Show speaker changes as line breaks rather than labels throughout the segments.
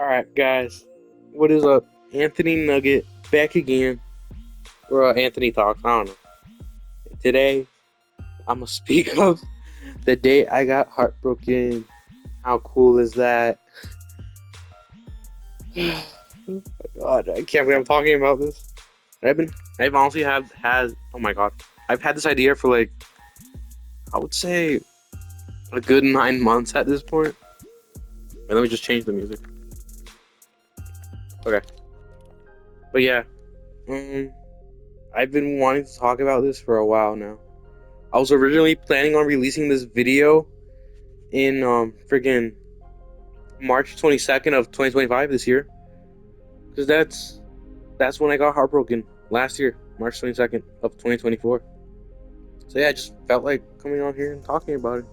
Alright, guys. What is up? Anthony Nugget back again. Or Anthony Talks. I don't know. Today, I'm going to speak of the day I got heartbroken. How cool is that? Oh my god, I can't believe I'm talking about this. I've honestly oh my god. I've had this idea for I would say a good 9 months at this point. Wait, let me just change the music. Okay. But yeah, um, I've been wanting to talk about this for a while now. I was originally planning on releasing this video in friggin' March 22nd of 2025 this year, because that's when I got heartbroken last year, March 22nd of 2024. So yeah, I just felt like coming on here and talking about it.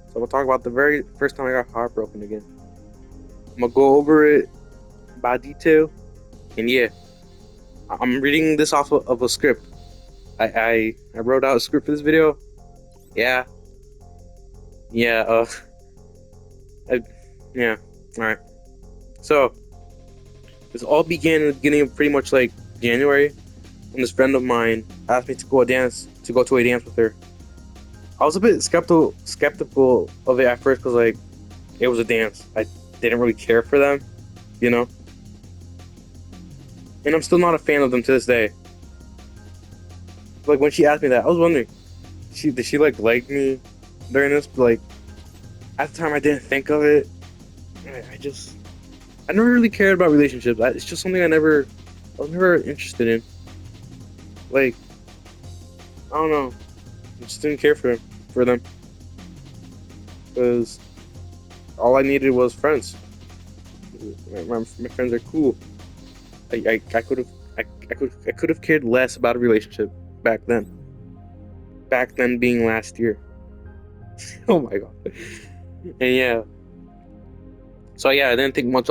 So I'm gonna talk about the very first time I got heartbroken again. I'm gonna go over it by detail, and yeah, I'm reading this off of a script. I wrote out a script for this video. Yeah, yeah, I, yeah. All right. So this all began in the beginning of pretty much like January, when this friend of mine asked me to go to a dance with her. I was a bit skeptical of it at first because it was a dance. I didn't really care for them, you know. And I'm still not a fan of them to this day. Like when she asked me that, I was wondering, did she like me during this? But like at the time, I didn't think of it. I never really cared about relationships. It's just something I was never interested in. Like, I don't know. I just didn't care for them. Because all I needed was friends. My friends are cool. I could have cared less about a relationship back then. Back then being last year. Oh my god. And yeah. So yeah, I didn't think much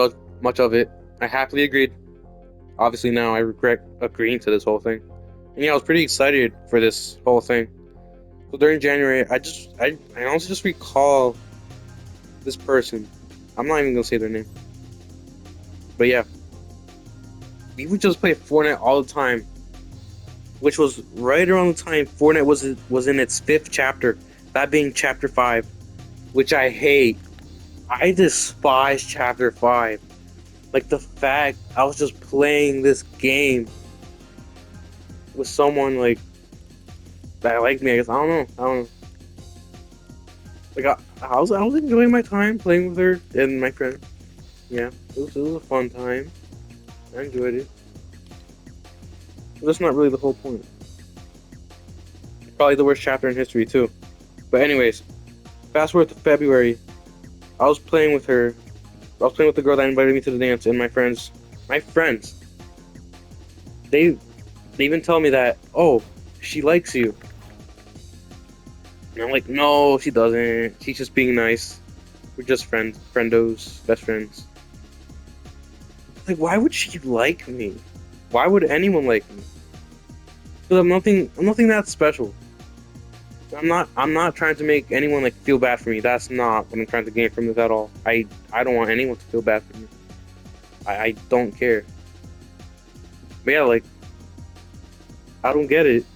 of it. I happily agreed. Obviously now I regret agreeing to this whole thing. And yeah, I was pretty excited for this whole thing. So during January, I honestly just recall this person. I'm not even gonna say their name. But yeah, we would just play Fortnite all the time, which was right around the time Fortnite was in its 5th chapter, that being Chapter 5, which I hate. I despise Chapter 5. Like the fact I was just playing this game with someone like that liked me. I guess I don't know. I don't know. Like I was enjoying my time playing with her and my friend. Yeah, it was a fun time. I enjoyed it. But that's not really the whole point. Probably the worst chapter in history too. But anyways, fast forward to February. I was playing with her. I was playing with the girl that invited me to the dance, and my friends, they even tell me that, oh, she likes you. And I'm like, no, she doesn't. She's just being nice. We're just friendos, best friends. Like, why would she like me? Why would anyone like me? Because I'm nothing that special. I'm not trying to make anyone like feel bad for me. That's not what I'm trying to gain from this at all. I don't want anyone to feel bad for me. I don't care. But yeah, like, I don't get it.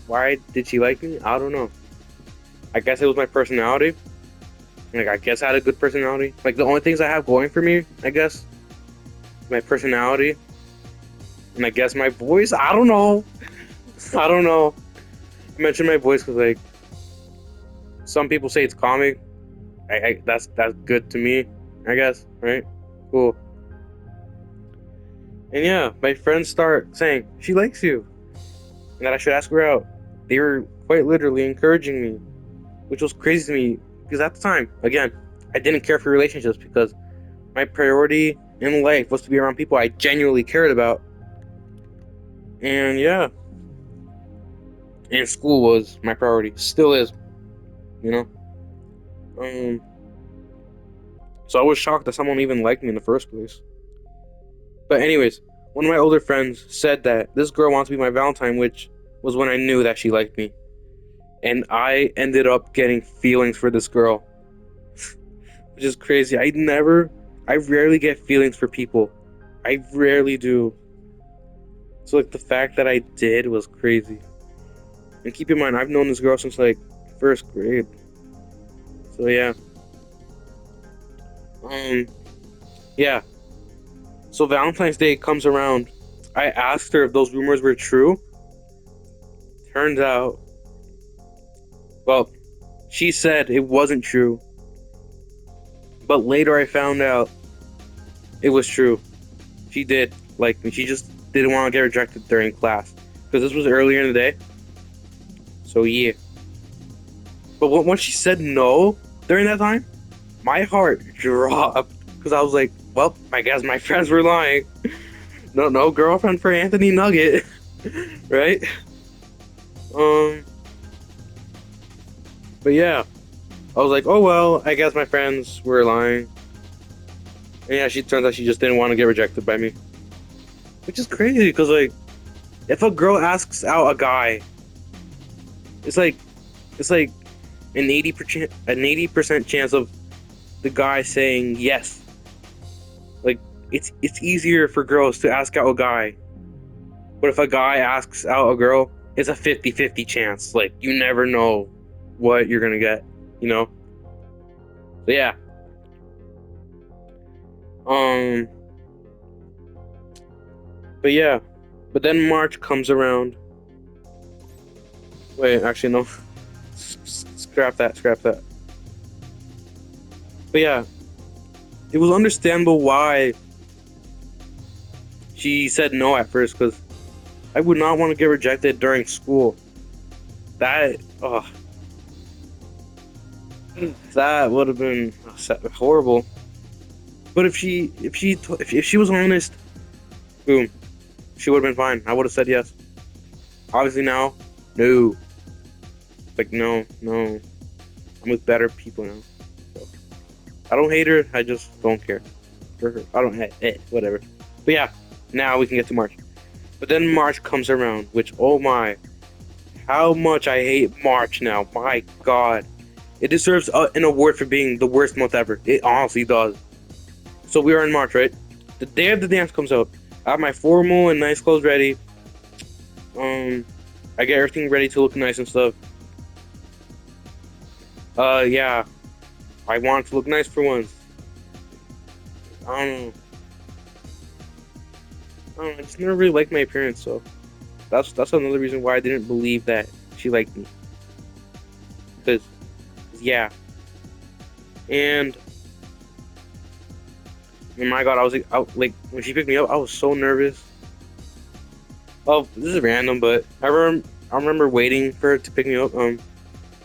Why did she like me? I don't know. I guess it was my personality. Like, I guess I had a good personality. Like, the only things I have going for me, I guess, my personality, and I guess my voice. I don't know. I don't know. I mentioned my voice because, like, some people say it's calming. That's good to me, I guess, right? Cool. And yeah, my friends start saying she likes you, and that I should ask her out. They were quite literally encouraging me, which was crazy to me because at the time, again, I didn't care for relationships because my priority in life was to be around people I genuinely cared about. And yeah, and school was my priority, still is, you know. Um, so I was shocked that someone even liked me in the first place. But anyways, one of my older friends said that this girl wants to be my Valentine, which was when I knew that she liked me. And I ended up getting feelings for this girl, which is crazy. I rarely get feelings for people. I rarely do. So like the fact that I did was crazy. And keep in mind, I've known this girl since like first grade. So yeah. Um yeah. So Valentine's Day comes around. I asked her if those rumors were true. Turns out, well, she said it wasn't true. But later I found out it was true. She did like me. She just didn't want to get rejected during class. Because this was earlier in the day. So yeah. But once she said no during that time, my heart dropped. Because I was like, well, I guess my friends were lying. No girlfriend for Anthony Nugget. Right? Um, but yeah. I was like, oh well, I guess my friends were lying. And yeah, she turns out she just didn't want to get rejected by me. Which is crazy, because like, if a girl asks out a guy, it's like an 80% chance of the guy saying yes. Like it's easier for girls to ask out a guy. But if a guy asks out a girl, it's a 50-50 chance. Like you never know what you're gonna get, you know? So yeah. Um but yeah. But then March comes around. Wait, actually no. Scrap that. But yeah, it was understandable why she said no at first, because I would not want to get rejected during school. That, oh, that would have been horrible. But if she was honest, boom, she would have been fine. I would have said yes. Obviously now, no. Like no. I'm with better people now. So, I don't hate her. I just don't care for her. I don't whatever. But yeah, now we can get to March. But then March comes around, which oh my, how much I hate March now. My God, it deserves an award for being the worst month ever. It honestly does. So we are in March, right? The day of the dance comes out. I have my formal and nice clothes ready. I get everything ready to look nice and stuff. Yeah, I want to look nice for once. I don't know. I just never really liked my appearance, so that's another reason why I didn't believe that she liked me. Because, yeah. And, oh my God, I was like when she picked me up, I was so nervous. Oh, this is random, but I remember waiting for her to pick me up.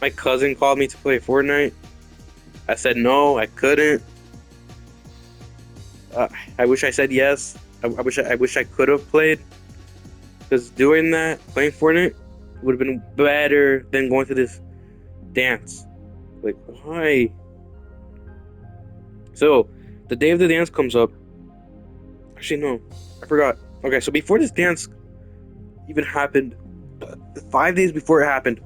My cousin called me to play Fortnite. I said no, I couldn't. I wish I said yes. I wish I could have played. Because doing that, playing Fortnite, would have been better than going to this dance. Like, why? So, the day of the dance comes up. Actually, no, I forgot. Okay, so before this dance even happened, 5 days before it happened,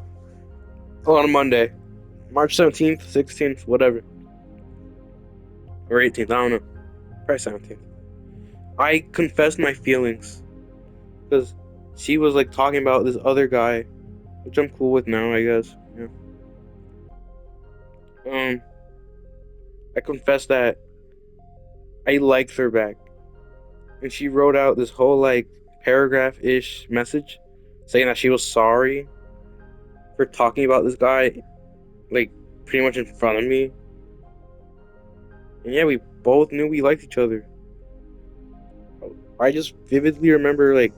on a Monday, March 17th, 16th, whatever, or 18th, I don't know, probably 17th, I confessed my feelings because she was like talking about this other guy, which I'm cool with now, I guess. Yeah. I confessed that I liked her back, and she wrote out this whole like paragraph-ish message saying that she was sorry for talking about this guy, like pretty much in front of me. And yeah, we both knew we liked each other. I just vividly remember like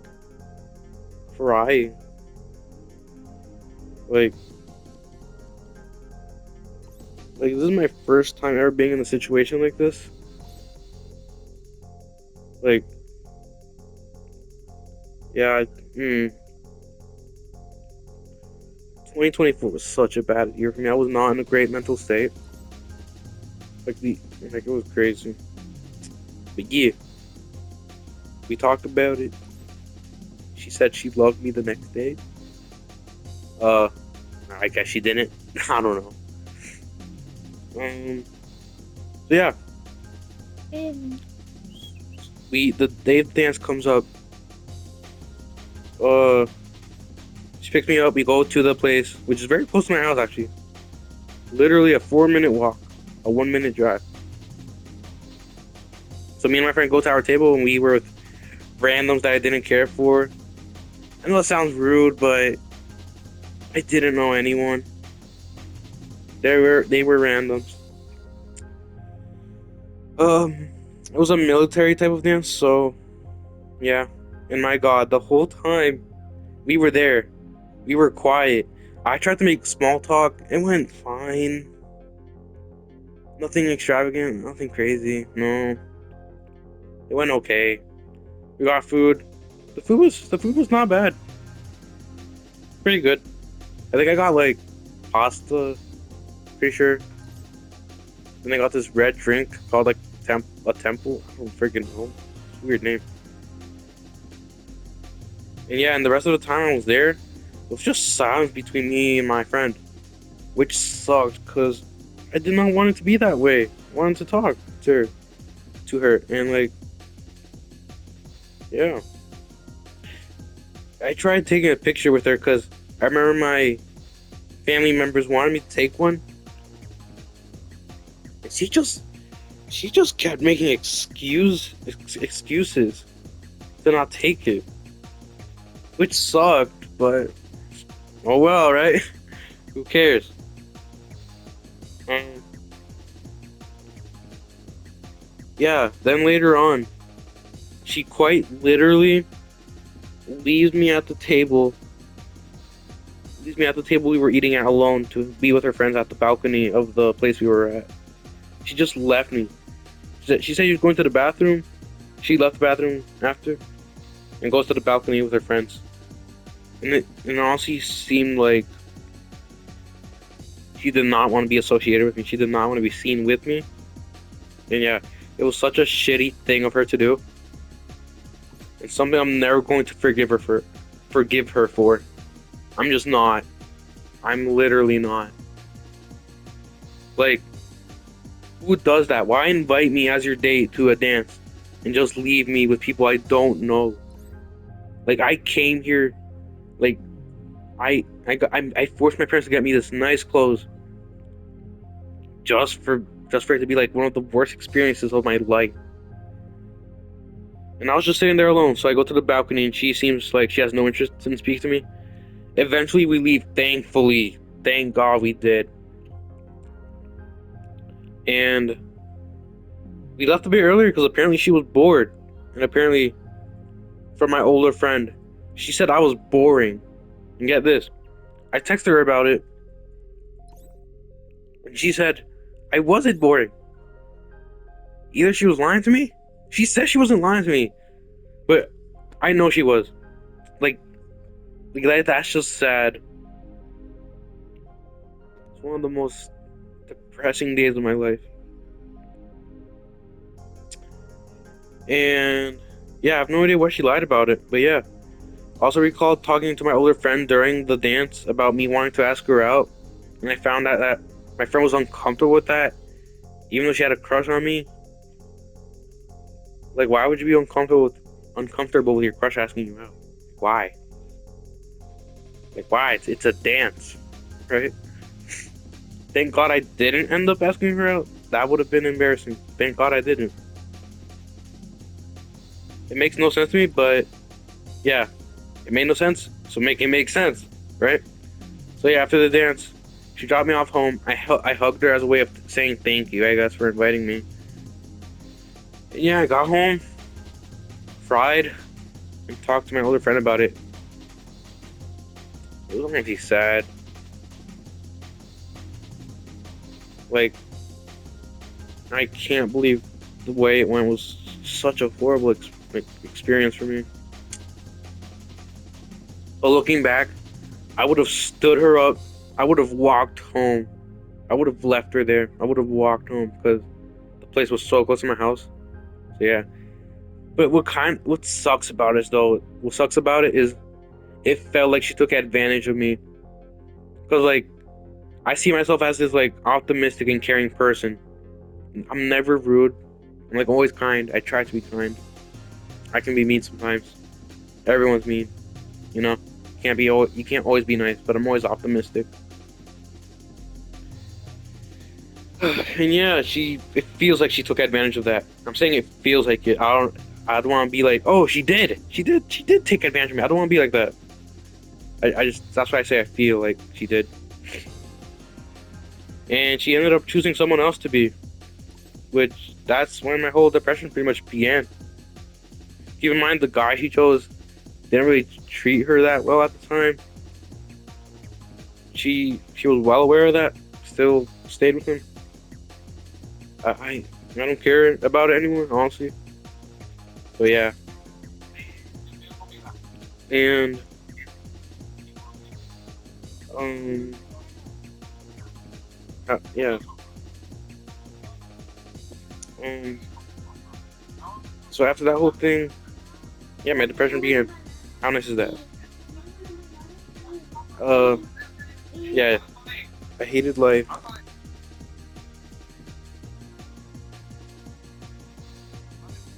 crying. Like this is my first time ever being in a situation like this. Like, yeah, 2024 was such a bad year for me. I was not in a great mental state. Like it was crazy. But yeah, we talked about it. She said she loved me the next day. I guess she didn't. I don't know. So yeah, The day the dance comes up, uh, she picks me up. We go to the place, which is very close to my house, actually. Literally a 4-minute walk, a 1-minute drive. So me and my friend go to our table, and we were with randoms that I didn't care for. I know it sounds rude, but I didn't know anyone. They were randoms. It was a military type of dance, so yeah. And my God, the whole time we were there, we were quiet. I tried to make small talk. It went fine. Nothing extravagant, nothing crazy. No, it went okay. We got food. The food was not bad. Pretty good. I think I got like pasta. Pretty sure. Then I got this red drink called like a temple. I don't freaking know. It's a weird name. And yeah, and the rest of the time I was there, it was just silence between me and my friend, which sucked because I did not want it to be that way. I wanted to talk to her, and like, yeah. I tried taking a picture with her because I remember my family members wanted me to take one, and she just kept making excuses to not take it, which sucked. But oh well, right? Who cares? Um, yeah. Then later on, she quite literally leaves me at the table. Leaves me at the table we were eating at alone to be with her friends at the balcony of the place we were at. She just left me. She said she was going to the bathroom. She left the bathroom after and goes to the balcony with her friends. And honestly seemed like she did not want to be associated with me. She did not want to be seen with me. And yeah, it was such a shitty thing of her to do. It's something I'm never going to forgive her for. I'm just not. I'm literally not. Like, who does that? Why invite me as your date to a dance and just leave me with people I don't know? Like, I came here, like, I forced my parents to get me this nice clothes just for it to be like one of the worst experiences of my life. And I was just sitting there alone, so I go to the balcony and she seems like she has no interest in speaking to me. Eventually we leave, thankfully. Thank God we did. And we left a bit earlier because apparently she was bored. And apparently, from my older friend, she said I was boring. And get this, I texted her about it, and she said I wasn't boring. Either she was lying to me. She said she wasn't lying to me, but I know she was. Like, that's just sad. It's one of the most depressing days of my life. And yeah, I have no idea why she lied about it, but yeah. Also recall talking to my older friend during the dance about me wanting to ask her out, and I found out that my friend was uncomfortable with that, even though she had a crush on me. Like, why would you be uncomfortable with your crush asking you out? Why? Like, why? It's a dance, right? Thank God I didn't end up asking her out. That would have been embarrassing. Thank God I didn't. It makes no sense to me, but yeah, it made no sense, so make it make sense, right? So yeah, after the dance, she dropped me off home. I hugged her as a way of saying thank you, I guess, for inviting me. And yeah, I got home, fried, and talked to my older friend about it. It was actually sad. Like, I can't believe the way it went was such a horrible experience for me. But looking back, I would have stood her up. I would have walked home. I would have left her there. I would have walked home because the place was so close to my house. So yeah. But what sucks about it though? What sucks about it is it felt like she took advantage of me. Because like I see myself as this like optimistic and caring person. I'm never rude. I'm like always kind. I try to be kind. I can be mean sometimes. Everyone's mean, you know. You can't always be nice, but I'm always optimistic. And yeah, it feels like she took advantage of that. I'm saying it feels like it. I don't want to be like, oh, she did take advantage of me. I don't want to be like that. I just, that's why I say I feel like she did. And she ended up choosing someone else to be, which that's when my whole depression pretty much began. Keep in mind, the guy she chose didn't really treat her that well at the time. She was well aware of that, still stayed with him. I don't care about it anymore, honestly. So yeah, and um, yeah, um. So after that whole thing, yeah, my depression began. How nice is that? Uh, yeah, I hated life.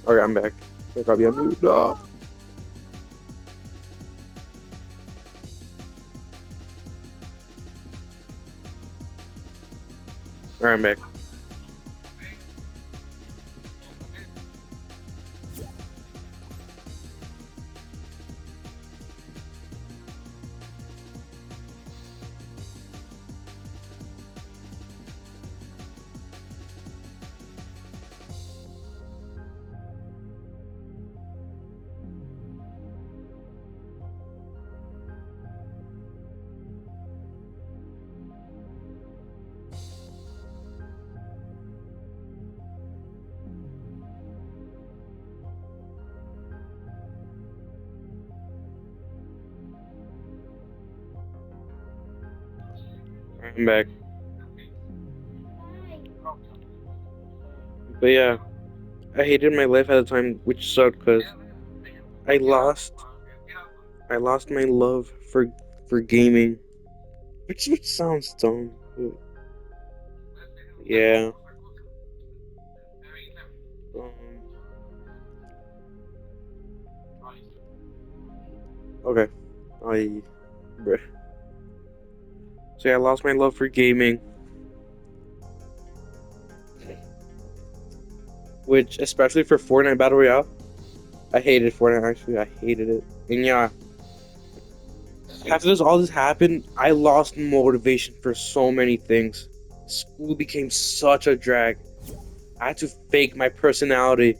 Alright, I'm back. I gotta be on mute. No. Alright, I'm back. I'm back. But yeah, I hated my life at the time, which sucked because I lost I lost my love for gaming, which sounds dumb. But yeah. Um. Okay. I. Bruh. So yeah, I lost my love for gaming, which especially for Fortnite Battle Royale, I hated Fortnite. Actually, I hated it. And yeah, after all this happened, I lost motivation for so many things. School became such a drag. I had to fake my personality.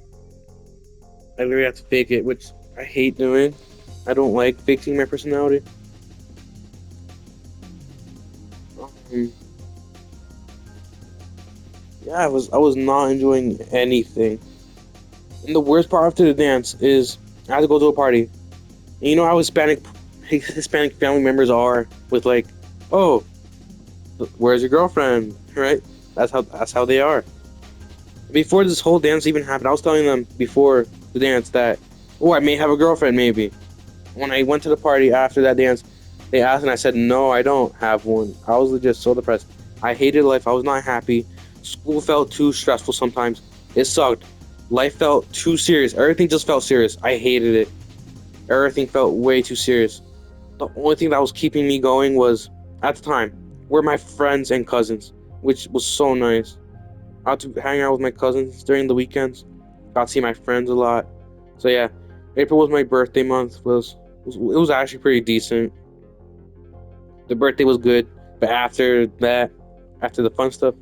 I literally had to fake it, which I hate doing. I don't like faking my personality. Um, yeah, I was not enjoying anything. And the worst part after the dance is I had to go to a party. And you know how Hispanic family members are with like, oh, where's your girlfriend? Right? That's how they are. Before this whole dance even happened, I was telling them before the dance that, oh, I may have a girlfriend maybe. When I went to the party after that dance, they asked and I said, no, I don't have one. I was just so depressed. I hated life. I was not happy. School felt too stressful sometimes. It sucked. Life felt too serious. Everything just felt serious. I hated it. Everything felt way too serious. The only thing that was keeping me going was, at the time, were my friends and cousins, which was so nice. I got to hang out with my cousins during the weekends. Got to see my friends a lot. So yeah, April was my birthday month. It was actually pretty decent. The birthday was good, but after that, after the fun stuff,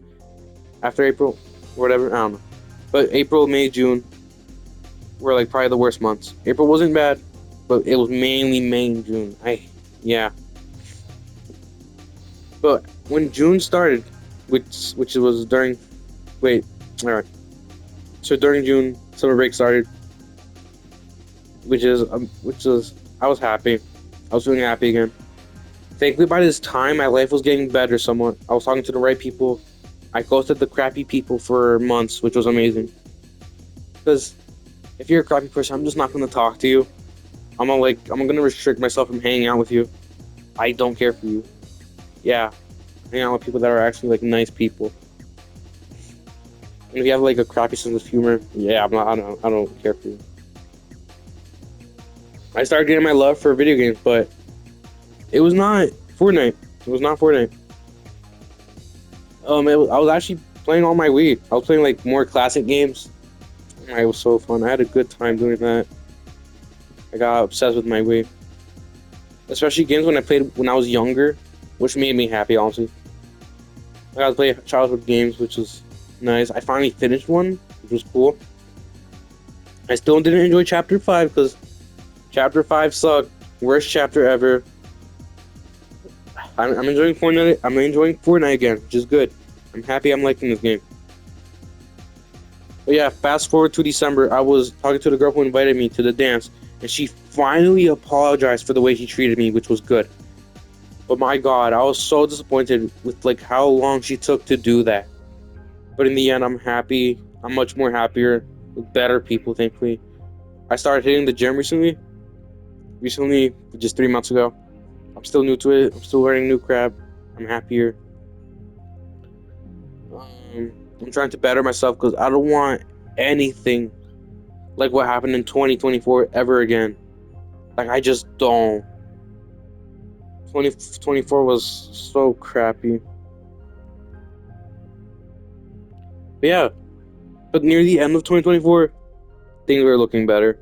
after April, or whatever, I don't know. But April, May, June were like probably the worst months. April wasn't bad, but it was mainly May and June. Yeah. But when June started, which was during, wait, all right. So during June, summer break started, which is I was happy. I was feeling happy again. Thankfully, by this time, my life was getting better somewhat. I was talking to the right people. I ghosted the crappy people for months, which was amazing. Because if you're a crappy person, I'm just not going to talk to you. I'm gonna restrict myself from hanging out with you. I don't care for you. Yeah, hang out with people that are actually like nice people. And if you have like a crappy sense of humor, yeah, I'm not. I don't care for you. I started getting my love for video games, but it was not Fortnite. It was not Fortnite. I was actually playing on my Wii. I was playing like more classic games. It was so fun. I had a good time doing that. I got obsessed with my Wii, especially games when I played when I was younger, which made me happy. Honestly, I got to play childhood games, which was nice. I finally finished one, which was cool. I still didn't enjoy Chapter 5 because Chapter 5 sucked. Worst chapter ever. I'm enjoying Fortnite. I'm enjoying Fortnite again, which is good. I'm happy I'm liking this game. But yeah, fast forward to December. I was talking to the girl who invited me to the dance, and she finally apologized for the way she treated me, which was good. But my God, I was so disappointed with like how long she took to do that. But in the end, I'm happy. I'm much more happier with better people, thankfully. I started hitting the gym recently, just 3 months ago. I'm still new to it. I'm still learning new crap. I'm happier. I'm trying to better myself because I don't want anything like what happened in 2024 ever again. Like, I just don't. 2024 was so crappy. But yeah, but near the end of 2024, things were looking better.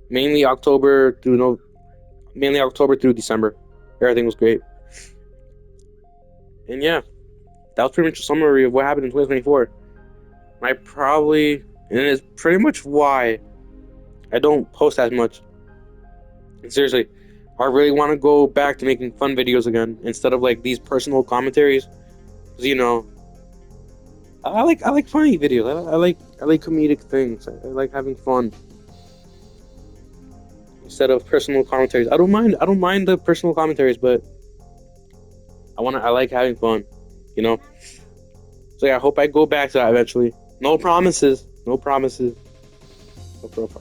Mainly October through no, Mainly October through December. Everything was great. And yeah, that was pretty much a summary of what happened in 2024. And it's pretty much why I don't post as much. And seriously, I really want to go back to making fun videos again instead of like these personal commentaries. 'Cause, I like funny videos. I like comedic things. I like having fun instead of personal commentaries. I don't mind the personal commentaries, but I like having fun. You know. So yeah, I hope I go back to that eventually. No promises. No promises.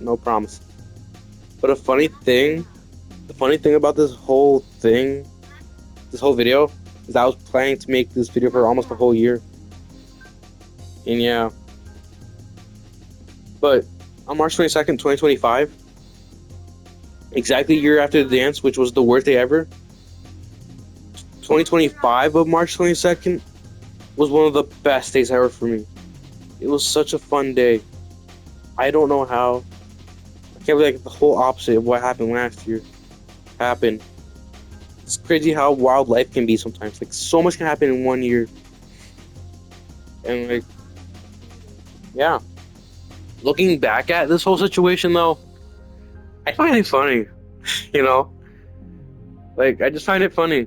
No promise. But the funny thing about this whole video, is I was planning to make this video for almost a whole year. And yeah. But on March 22nd, 2025, exactly a year after the dance, which was the worst day ever, 2025 of March 22nd was one of the best days ever for me. It was such a fun day. I don't know how. I can't believe like the whole opposite of what happened last year happened. It's crazy how wild life can be sometimes. Like, so much can happen in 1 year. And like, yeah. Looking back at this whole situation though, I find it funny. You know? Like, I just find it funny.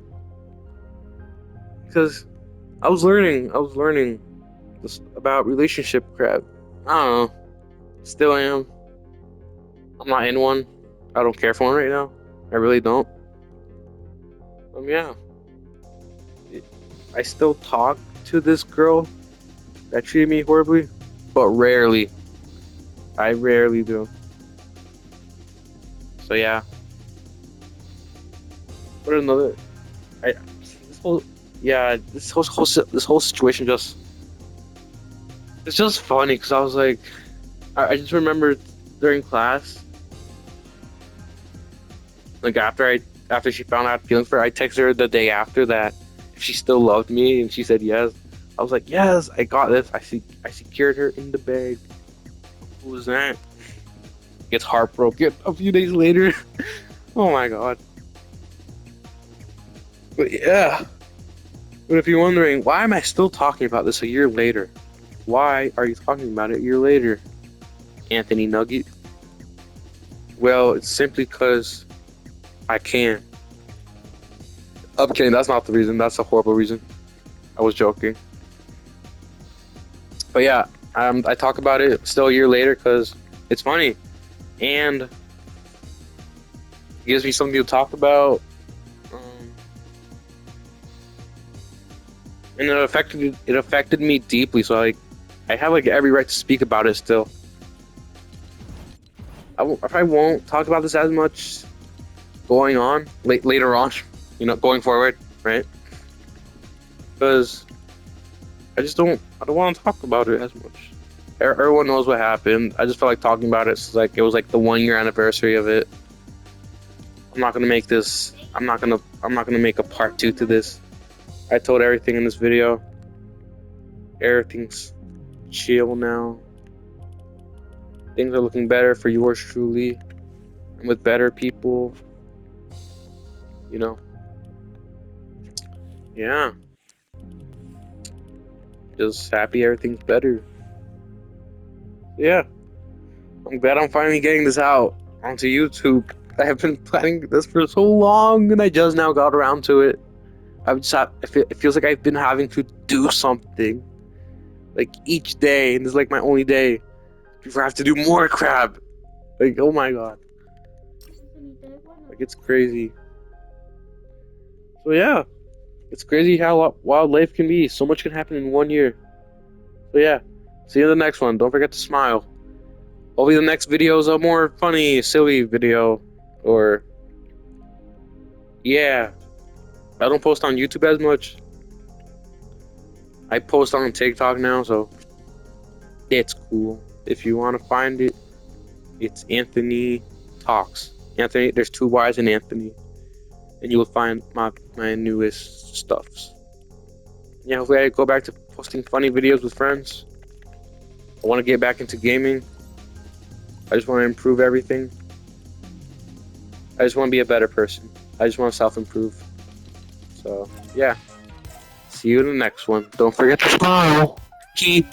Because I was learning this about relationship crap. I don't know. Still am. I'm not in one. I don't care for one right now. I really don't. Yeah. I still talk to this girl that treated me horribly, but rarely. I rarely do. So yeah. But another, I this whole yeah this whole situation just it's just funny because I was like I just remember during class, like after she found out feelings for her, I texted her the day after that if she still loved me, and she said yes. I was like, yes, I got this. I secured her in the bag. Who was that? Gets heartbroken a few days later. Oh my God. But yeah. But if you're wondering, why am I still talking about this a year later? Why are you talking about it a year later, Anthony Nugget? Well, it's simply because I can. I'm kidding. That's not the reason. That's a horrible reason. I was joking. But yeah, I talk about it still a year later because it's funny, and it gives me something to talk about. And it affected me deeply. So I have like every right to speak about it still. I won't talk about this as much later on, going forward, right? Because I don't want to talk about it as much. Everyone knows what happened. I just felt like talking about it. So like it was like the 1 year anniversary of it. I'm not gonna make this. I'm not gonna make a part 2 to this. I told everything in this video. Everything's chill now. Things are looking better for yours truly. I'm with better people. You know. Yeah. Just happy everything's better. Yeah. I'm glad I'm finally getting this out onto YouTube. I have been planning this for so long and I just now got around to it. It feels like I've been having to do something like each day, and this is like my only day before I have to do more crap. Like, oh my god. Like, it's crazy. So yeah, it's crazy how wild life can be. So much can happen in 1 year. So yeah, see you in the next one. Don't forget to smile. Hopefully the next video is a more funny, silly video. Or, yeah, I don't post on YouTube as much. I post on TikTok now, so it's cool. If you want to find it, it's Anthony Talks. Anthony, there's 2 Y's in Anthony. And you will find my newest stuffs. Yeah, hopefully I go back to posting funny videos with friends. I want to get back into gaming. I just want to improve everything. I just want to be a better person. I just want to self-improve. So, yeah. See you in the next one. Don't forget to smile. Keep